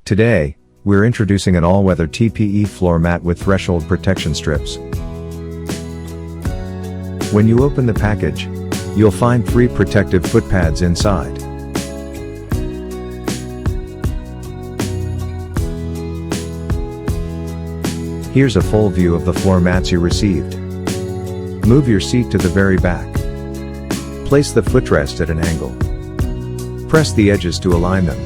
Today, we're introducing an all-weather TPE floor mat with threshold protection strips. When you open the package, you'll find 3 protective foot pads inside. Here's a full view of the floor mats you received. Move your seat to the very back. Place the footrest at an angle. Press the edges to align them.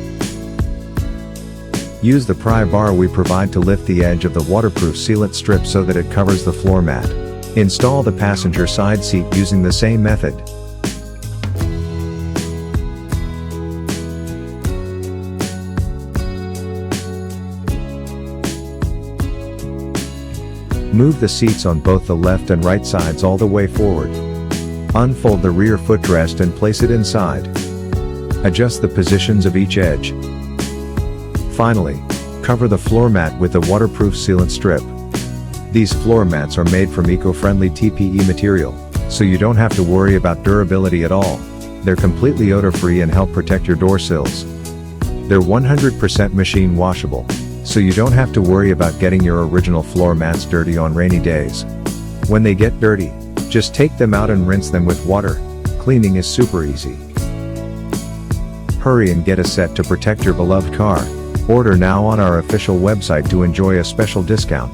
Use the pry bar we provide to lift the edge of the waterproof sealant strip so that it covers the floor mat. Install the passenger side seat using the same method. Move the seats on both the left and right sides all the way forward. Unfold the rear footrest and place it inside. Adjust the positions of each edge. Finally, cover the floor mat with the waterproof sealant strip. These floor mats are made from eco-friendly TPE material, so you don't have to worry about durability at all. They're completely odor-free and help protect your door sills. They're 100% machine washable, so you don't have to worry about getting your original floor mats dirty on rainy days. When they get dirty, just take them out and rinse them with water. Cleaning is super easy. Hurry and get a set to protect your beloved car. Order now on our official website to enjoy a special discount.